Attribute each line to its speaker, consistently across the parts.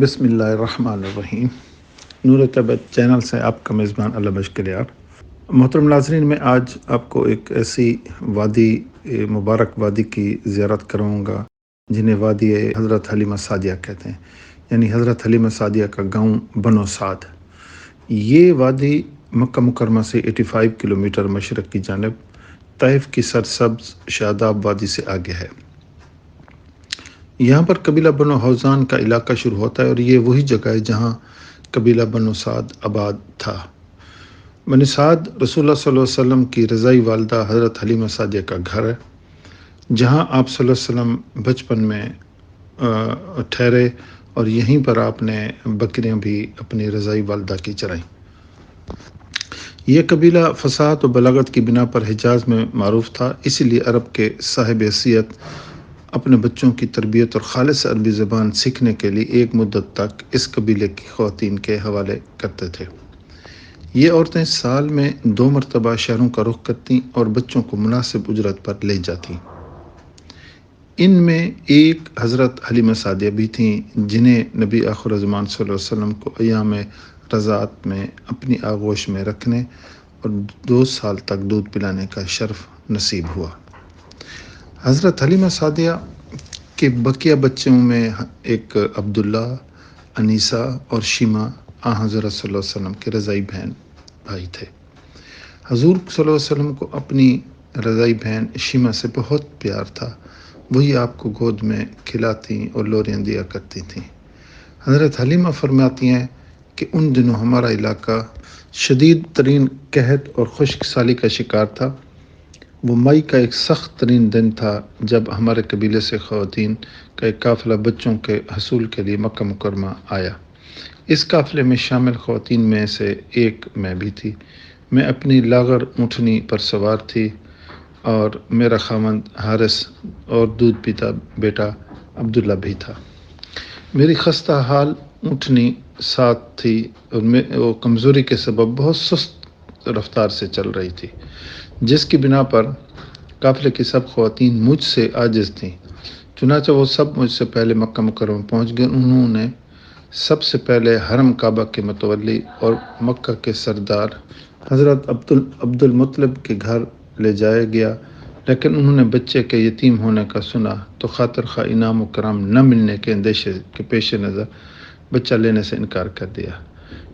Speaker 1: بسم اللہ الرحمن الرحیم۔ نور طبیعت چینل سے آپ کا میزبان علامہ مشکلیار۔ محترم ناظرین، میں آج آپ کو ایک ایسی وادی مبارک وادی کی زیارت کراؤں گا جنہیں وادی حضرت حلیمہ سعدیہ کہتے ہیں، یعنی حضرت حلیمہ سعدیہ کا گاؤں بنو سعد۔ یہ وادی مکہ مکرمہ سے 85 کلومیٹر مشرق کی جانب طائف کی سرسبز شاداب وادی سے آگے ہے۔ یہاں پر قبیلہ بنو حوزان کا علاقہ شروع ہوتا ہے اور یہ وہی جگہ ہے جہاں قبیلہ بنو سعد آباد تھا۔ بنو سعد رسول اللہ صلی اللہ علیہ وسلم کی رضائی والدہ حضرت حلیمہ سعدیہ کا گھر ہے، جہاں آپ صلی اللہ علیہ وسلم بچپن میں ٹھہرے اور یہیں پر آپ نے بکریاں بھی اپنی رضائی والدہ کی چرائیں۔ یہ قبیلہ فصاحت و بلاغت کی بنا پر حجاز میں معروف تھا، اسی لیے عرب کے صاحب حیثیت اپنے بچوں کی تربیت اور خالص عربی زبان سیکھنے کے لیے ایک مدت تک اس قبیلے کی خواتین کے حوالے کرتے تھے۔ یہ عورتیں سال میں 2 مرتبہ شہروں کا رخ کرتیں اور بچوں کو مناسب اجرت پر لے جاتیں۔ ان میں ایک حضرت حلیمہ سعدیہ بھی تھیں جنہیں نبی آخر زمان صلی اللہ علیہ وسلم کو ایام رضاعت میں اپنی آغوش میں رکھنے اور 2 سال تک دودھ پلانے کا شرف نصیب ہوا۔ حضرت حلیمہ سعدیہ کے بقیہ بچوں میں ایک عبداللہ، انیسہ اور شیمہ حضرت صلی اللہ علیہ وسلم کے رضائی بہن بھائی تھے۔ حضور صلی اللہ علیہ وسلم کو اپنی رضائی بہن شیمہ سے بہت پیار تھا، وہی آپ کو گود میں کھلاتی اور لوریاں دیا کرتی تھیں۔ حضرت حلیمہ فرماتی ہیں کہ ان دنوں ہمارا علاقہ شدید ترین قحط اور خشک سالی کا شکار تھا۔ وہ مئی کا ایک سخت ترین دن تھا جب ہمارے قبیلے سے خواتین کا ایک قافلہ بچوں کے حصول کے لیے مکہ مکرمہ آیا۔ اس قافلے میں شامل خواتین میں سے ایک میں بھی تھی۔ میں اپنی لاغر اونٹنی پر سوار تھی اور میرا خاوند حارث اور دودھ پیتا بیٹا عبداللہ بھی تھا۔ میری خستہ حال اونٹنی ساتھ تھی اور وہ کمزوری کے سبب بہت سست رفتار سے چل رہی تھی، جس کی بنا پر قافلے کی سب خواتین مجھ سے عاجز تھیں۔ چنانچہ وہ سب مجھ سے پہلے مکہ مکرمہ پہنچ گئے۔ انہوں نے سب سے پہلے حرم کعبہ کے متولی اور مکہ کے سردار حضرت عبد المطلب کے گھر لے جایا گیا، لیکن انہوں نے بچے کے یتیم ہونے کا سنا تو خاطر خواہ انعام و کرام نہ ملنے کے اندیشے کے پیش نظر بچہ لینے سے انکار کر دیا۔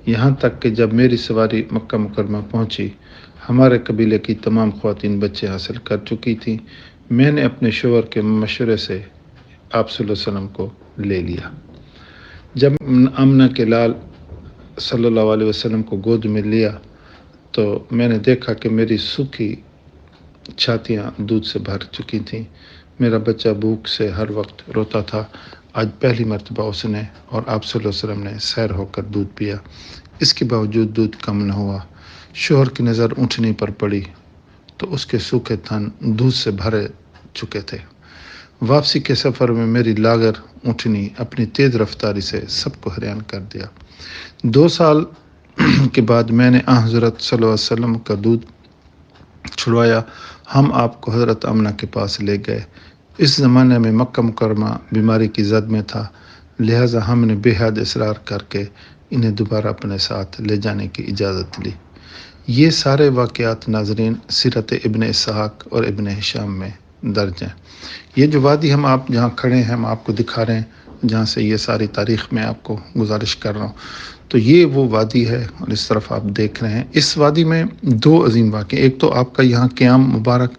Speaker 1: یہاں تک کہ جب میری سواری مکہ مکرمہ پہنچی، ہمارے قبیلے کی تمام خواتین بچے حاصل کر چکی تھیں۔ میں نے اپنے شوہر کے مشورے سے آپ صلی اللہ علیہ وسلم کو لے لیا۔ جب آمنہ کے لال صلی اللہ علیہ وسلم کو گود میں لیا تو میں نے دیکھا کہ میری سوکھی چھاتیاں دودھ سے بھر چکی تھیں۔ میرا بچہ بھوک سے ہر وقت روتا تھا۔ آج پہلی مرتبہ اس نے اور آپ صلی اللہ علیہ وسلم نے سیر ہو کر دودھ پیا، اس کے باوجود دودھ کم نہ ہوا۔ شوہر کی نظر اونٹنی پر پڑی تو اس کے سوکھے تھن دودھ سے بھرے چکے تھے۔ واپسی کے سفر میں میری لاغر اونٹنی اپنی تیز رفتاری سے سب کو حیران کر دیا۔ 2 سال کے بعد میں نے حضرت صلی اللہ علیہ وسلم کا دودھ چھڑوایا۔ ہم آپ کو حضرت آمنہ کے پاس لے گئے۔ اس زمانے میں مکہ مکرمہ بیماری کی زد میں تھا، لہٰذا ہم نے بے حد اصرار کر کے انہیں دوبارہ اپنے ساتھ لے جانے کی اجازت لی۔ یہ سارے واقعات ناظرین سیرت ابن اسحاق اور ابن ہشام میں درج ہیں۔ یہ جو وادی ہم آپ جہاں کھڑے ہیں ہم آپ کو دکھا رہے ہیں، جہاں سے یہ ساری تاریخ میں آپ کو گزارش کر رہا ہوں، تو یہ وہ وادی ہے اور اس طرف آپ دیکھ رہے ہیں۔ اس وادی میں 2 عظیم واقعے، ایک تو آپ کا یہاں قیام مبارک،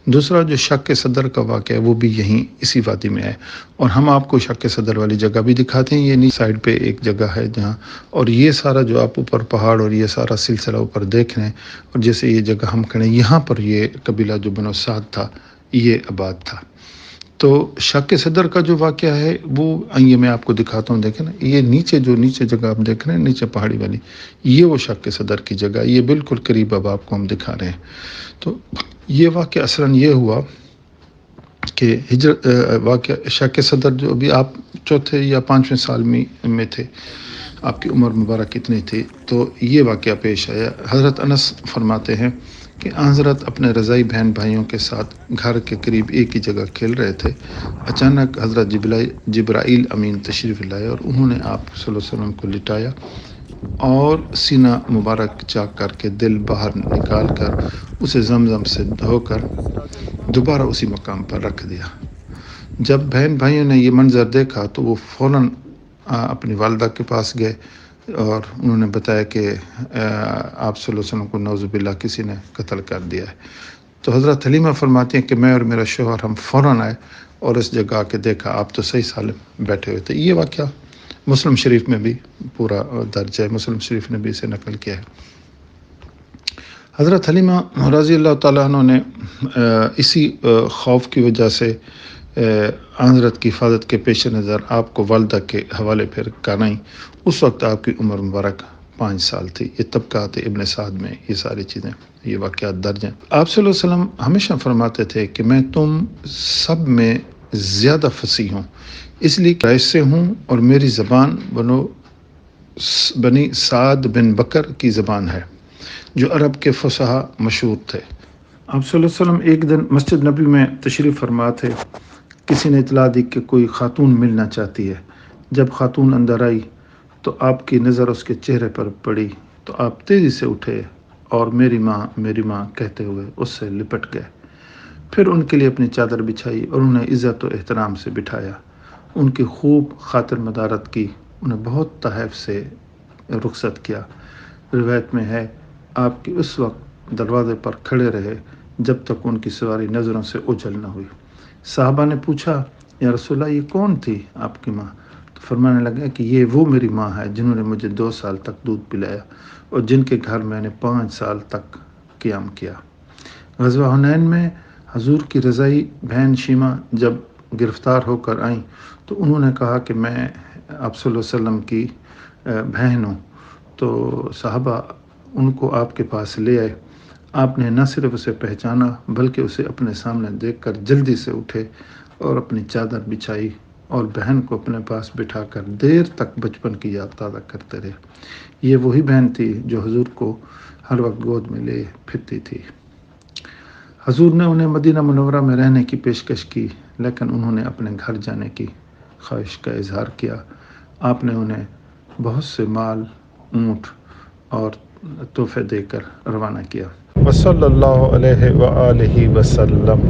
Speaker 1: دوسرا جو شق صدر کا واقعہ ہے وہ بھی یہیں اسی وادی میں ہے، اور ہم آپ کو شق صدر والی جگہ بھی دکھاتے ہیں۔ یہ نیچے سائڈ پہ ایک جگہ ہے جہاں، اور یہ سارا جو آپ اوپر پہاڑ اور یہ سارا سلسلہ اوپر دیکھ رہے ہیں، اور جیسے یہ جگہ ہم کھڑے ہیں یہاں پر یہ قبیلہ جو بنو سعد تھا یہ آباد تھا۔ تو شق صدر کا جو واقعہ ہے وہ یہ میں آپ کو دکھاتا ہوں، دیکھیں نا، یہ نیچے جگہ آپ دیکھ رہے ہیں نیچے پہاڑی والی، یہ وہ شق صدر کی جگہ، یہ بالکل قریب اب آپ کو ہم دکھا رہے ہیں۔ تو یہ واقعہ اصلاً یہ ہوا کہ واقعہ شق صدر جو ابھی آپ 4 یا 5ویں سال میں تھے، آپ کی عمر مبارک اتنی تھی، تو یہ واقعہ پیش آیا۔ حضرت انس فرماتے ہیں کہ حضرت اپنے رضائی بہن بھائیوں کے ساتھ گھر کے قریب ایک ہی جگہ کھیل رہے تھے۔ اچانک حضرت جبرائیل امین تشریف لائے اور انہوں نے آپ صلی اللہ علیہ وسلم کو لٹایا اور سینہ مبارک چاک کر کے دل باہر نکال کر اسے زمزم سے دھو کر دوبارہ اسی مقام پر رکھ دیا۔ جب بہن بھائیوں نے یہ منظر دیکھا تو وہ فوراً اپنی والدہ کے پاس گئے اور انہوں نے بتایا کہ آپ صلی اللہ علیہ وسلم کو نعوذ باللہ کسی نے قتل کر دیا ہے۔ تو حضرت حلیمہ فرماتی ہیں کہ میں اور میرا شوہر ہم فوراً آئے اور اس جگہ آ کے دیکھا آپ تو صحیح سالم بیٹھے ہوئے تھے۔ یہ واقعہ مسلم شریف میں بھی پورا درج ہے، مسلم شریف نے بھی اسے نقل کیا ہے۔ حضرت حلیمہ رضی اللہ تعالیٰ عنہ نے اسی خوف کی وجہ سے حضرت کی حفاظت کے پیش نظر آپ کو والدہ کے حوالے پھر کرائیں۔ اس وقت آپ کی عمر مبارک 5 سال تھی۔ یہ طبقات ابن سعد میں یہ ساری چیزیں، یہ واقعات درج ہیں۔ آپ صلی اللہ علیہ وسلم ہمیشہ فرماتے تھے کہ میں تم سب میں زیادہ فصیح ہوں، اس لیے کہ ایسے ہوں اور میری زبان بنی سعد بن بکر کی زبان ہے جو عرب کے فصحا مشہور تھے۔ آپ صلی اللہ علیہ وسلم ایک دن مسجد نبی میں تشریف فرما تھے۔ کسی نے اطلاع دی کہ کوئی خاتون ملنا چاہتی ہے۔ جب خاتون اندر آئی تو آپ کی نظر اس کے چہرے پر پڑی تو آپ تیزی سے اٹھے اور میری ماں کہتے ہوئے اس سے لپٹ گئے۔ پھر ان کے لیے اپنی چادر بچھائی اور انہیں عزت و احترام سے بٹھایا، ان کی خوب خاطر مدارت کی، انہیں بہت تحائف سے رخصت کیا۔ روایت میں ہے آپ کی اس وقت دروازے پر کھڑے رہے جب تک ان کی سواری نظروں سے اوجھل نہ ہوئی۔ صحابہ نے پوچھا یا رسول اللہ یہ کون تھی آپ کی ماں؟ تو فرمانے لگا کہ یہ وہ میری ماں ہے جنہوں نے مجھے 2 سال تک دودھ پلایا اور جن کے گھر میں نے 5 سال تک قیام کیا۔ غزوہ حنین میں حضور کی رضائی بہن شیمہ جب گرفتار ہو کر آئیں تو انہوں نے کہا کہ میں آپ صلی اللہ علیہ وسلم کی بہن ہوں۔ تو صحابہ ان کو آپ کے پاس لے آئے۔ آپ نے نہ صرف اسے پہچانا بلکہ اسے اپنے سامنے دیکھ کر جلدی سے اٹھے اور اپنی چادر بچھائی اور بہن کو اپنے پاس بٹھا کر دیر تک بچپن کی یاد تازہ کرتے رہے۔ یہ وہی بہن تھی جو حضور کو ہر وقت گود میں لے پھرتی تھی۔ حضور نے انہیں مدینہ منورہ میں رہنے کی پیشکش کی لیکن انہوں نے اپنے گھر جانے کی خواہش کا اظہار کیا۔ آپ نے انہیں بہت سے مال، اونٹ اور تحفے دے کر روانہ کیا۔ وصلی اللہ علیہ وآلہ وسلم۔